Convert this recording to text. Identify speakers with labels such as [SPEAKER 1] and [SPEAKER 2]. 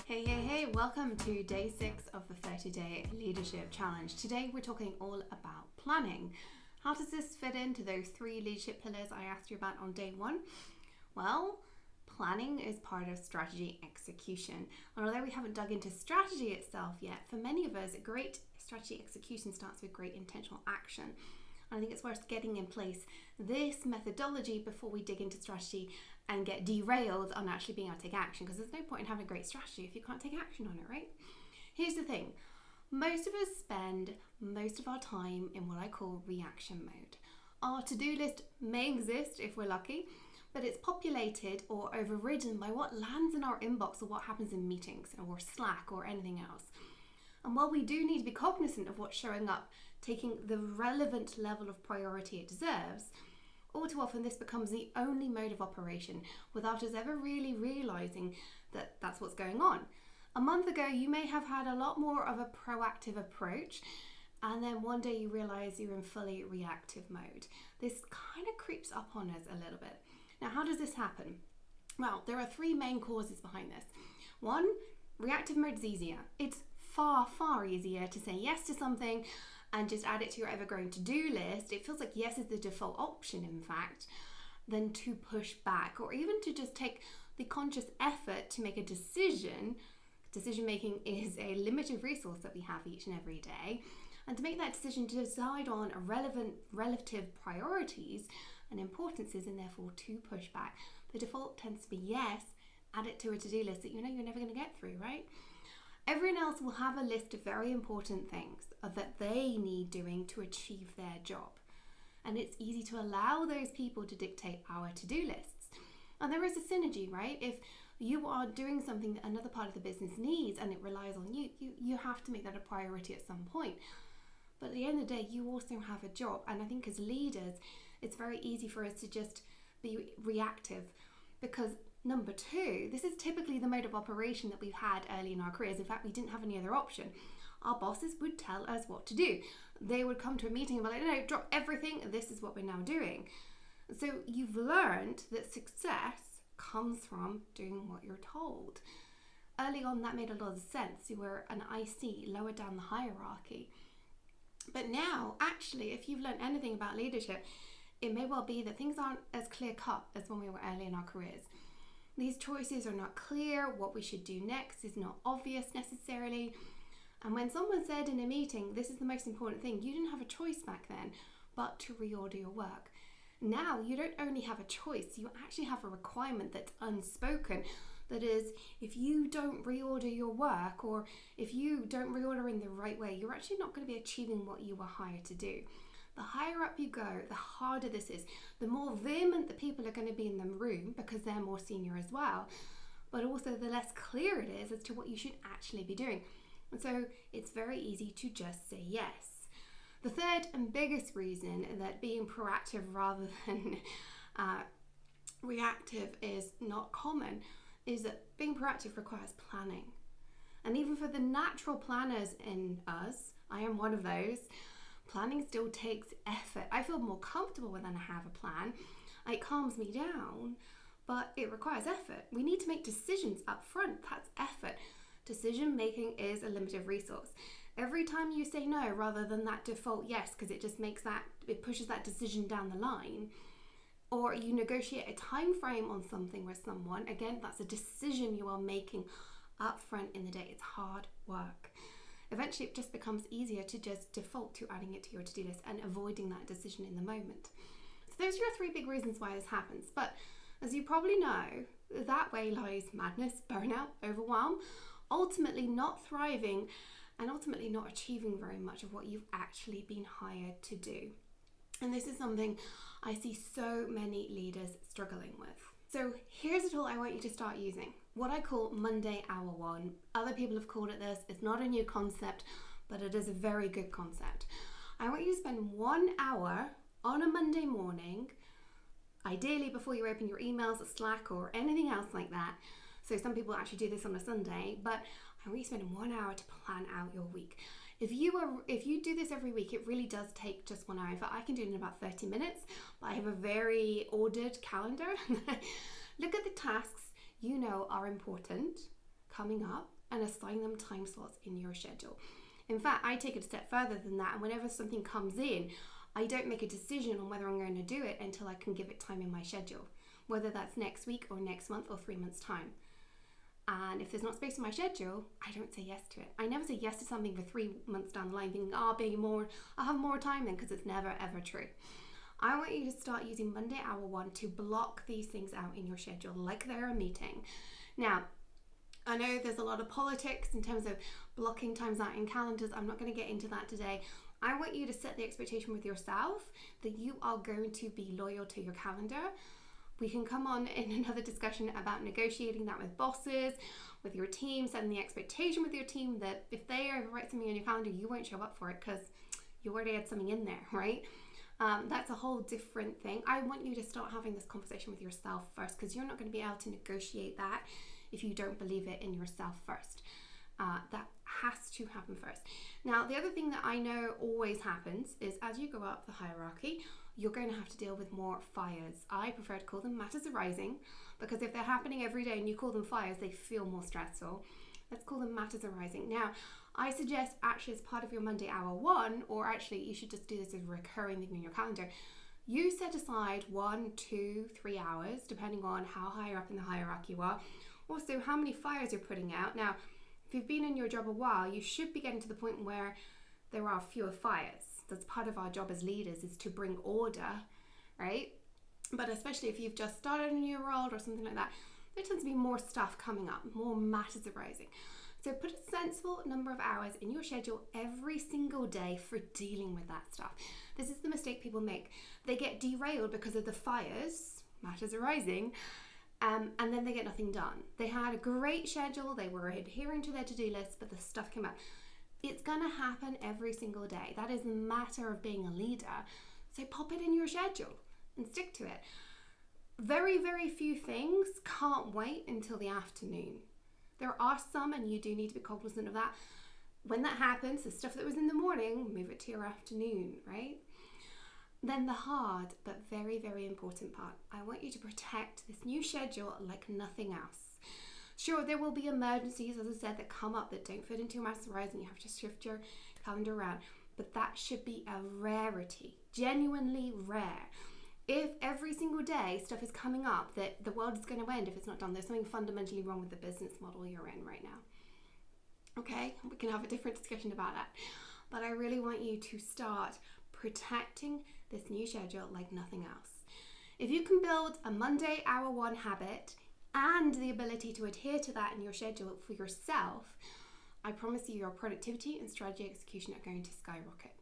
[SPEAKER 1] Hey, welcome to day 6 of the 30-day leadership challenge. Today we're talking all about planning. How does this fit into those 3 leadership pillars I asked you about on day 1? Well, planning is part of strategy execution. And although we haven't dug into strategy itself yet, for many of us, great strategy execution starts with great intentional action. And I think it's worth getting in place this methodology before we dig into strategy and get derailed on actually being able to take action, because there's no point in having a great strategy if you can't take action on it, right? Here's the thing. Most of us spend most of our time in what I call reaction mode. Our to-do list may exist if we're lucky, but it's populated or overridden by what lands in our inbox or what happens in meetings or Slack or anything else. And while we do need to be cognizant of what's showing up, taking the relevant level of priority it deserves, all too often this becomes the only mode of operation without us ever really realizing that that's what's going on. A month ago, you may have had a lot more of a proactive approach, and then one day you realize you're in fully reactive mode. This kind of creeps up on us a little bit. Now, how does this happen? Well, there are 3 main causes behind this. 1, reactive mode is easier. It's far easier to say yes to something and just add it to your ever-growing to-do list. It feels like yes is the default option, in fact, than to push back or even to just take the conscious effort to make a decision. Decision-making is a limited resource that we have each and every day. And to make that decision to decide on relevant relative priorities and importances, and therefore to push back, the default tends to be yes, add it to a to-do list that you know you're never going to get through, right? Everyone else will have a list of very important things that they need doing to achieve their job. And it's easy to allow those people to dictate our to-do lists. And there is a synergy, right? If you are doing something that another part of the business needs and it relies on you, you have to make that a priority at some point. But at the end of the day, you also have a job. And I think as leaders, it's very easy for us to just be reactive because number 2, this is typically the mode of operation that we've had early in our careers. In fact, we didn't have any other option. Our bosses would tell us what to do. They would come to a meeting and be like, no, drop everything. This is what we're now doing. So you've learned that success comes from doing what you're told. Early on, that made a lot of sense. You were an IC lower down the hierarchy. But now, actually, if you've learned anything about leadership, it may well be that things aren't as clear-cut as when we were early in our careers. These choices are not clear. What we should do next is not obvious necessarily. And when someone said in a meeting, this is the most important thing, you didn't have a choice back then, but to reorder your work. Now, you don't only have a choice, you actually have a requirement that's unspoken. That is, if you don't reorder your work or if you don't reorder in the right way, you're actually not going to be achieving what you were hired to do. The higher up you go, the harder this is. The more vehement the people are going to be in the room because they're more senior as well. But also the less clear it is as to what you should actually be doing. And so it's very easy to just say yes. The third and biggest reason that being proactive rather than reactive is not common is that being proactive requires planning. And even for the natural planners in us, I am one of those, planning still takes effort. I feel more comfortable when I have a plan. It calms me down, but it requires effort. We need to make decisions up front. That's effort. Decision making is a limited resource. Every time you say no rather than that default yes, because it just it pushes that decision down the line, or you negotiate a time frame on something with someone, again, that's a decision you are making up front in the day. It's hard work. Eventually, it just becomes easier to just default to adding it to your to-do list and avoiding that decision in the moment. So those are your 3 big reasons why this happens. But as you probably know, that way lies madness, burnout, overwhelm, ultimately not thriving, and ultimately not achieving very much of what you've actually been hired to do. And this is something I see so many leaders struggling with. So here's a tool I want you to start using. What I call Monday Hour 1. Other people have called it this. It's not a new concept, but it is a very good concept. I want you to spend 1 hour on a Monday morning, ideally before you open your emails, Slack, or anything else like that. So some people actually do this on a Sunday, but I want you to spend 1 hour to plan out your week. If you do this every week, it really does take just 1 hour. In fact, I can do it in about 30 minutes, but I have a very ordered calendar. Look at the tasks you know are important coming up and assign them time slots in your schedule. In fact, I take it a step further than that, and whenever something comes in, I don't make a decision on whether I'm going to do it until I can give it time in my schedule, whether that's next week or next month or 3 months' time. And if there's not space in my schedule, I don't say yes to it. I never say yes to something for 3 months down the line thinking, I'll have more time then, because it's never ever true. I want you to start using Monday hour 1 to block these things out in your schedule like they're a meeting. Now, I know there's a lot of politics in terms of blocking times out in calendars. I'm not going to get into that today. I want you to set the expectation with yourself that you are going to be loyal to your calendar. We can come on in another discussion about negotiating that with bosses, with your team, setting the expectation with your team that if they overwrite something on your calendar, you won't show up for it because you already had something in there, right? That's a whole different thing. I want you to start having this conversation with yourself first, because you're not going to be able to negotiate that if you don't believe it in yourself first. That has to happen first. Now, the other thing that I know always happens is as you go up the hierarchy, you're going to have to deal with more fires. I prefer to call them matters arising, because if they're happening every day and you call them fires, they feel more stressful. Let's call them matters arising. Now, I suggest actually as part of your Monday hour 1, or actually you should just do this as a recurring thing in your calendar, you set aside 1, 2, 3 hours, depending on how higher up in the hierarchy you are. Also, how many fires you're putting out. Now, if you've been in your job a while, you should be getting to the point where there are fewer fires. That's part of our job as leaders, is to bring order, right? But especially if you've just started a new role or something like that, there tends to be more stuff coming up, more matters arising. So put a sensible number of hours in your schedule every single day for dealing with that stuff. This is the mistake people make. They get derailed because of the fires, matters arising, and then they get nothing done. They had a great schedule, they were adhering to their to-do list, but the stuff came up. It's going to happen every single day. That is the matter of being a leader. So pop it in your schedule and stick to it. Very, very few things can't wait until the afternoon. There are some, and you do need to be cognizant of that. When that happens, the stuff that was in the morning, move it to your afternoon, right? Then the hard but very, very important part. I want you to protect this new schedule like nothing else. Sure, there will be emergencies, as I said, that come up that don't fit into your matters arising. You have to shift your calendar around. But that should be a rarity, genuinely rare. If every single day stuff is coming up that the world is going to end if it's not done, there's something fundamentally wrong with the business model you're in right now. Okay, we can have a different discussion about that. But I really want you to start protecting this new schedule like nothing else. If you can build a Monday hour 1 habit and the ability to adhere to that in your schedule for yourself, I promise you your productivity and strategy execution are going to skyrocket.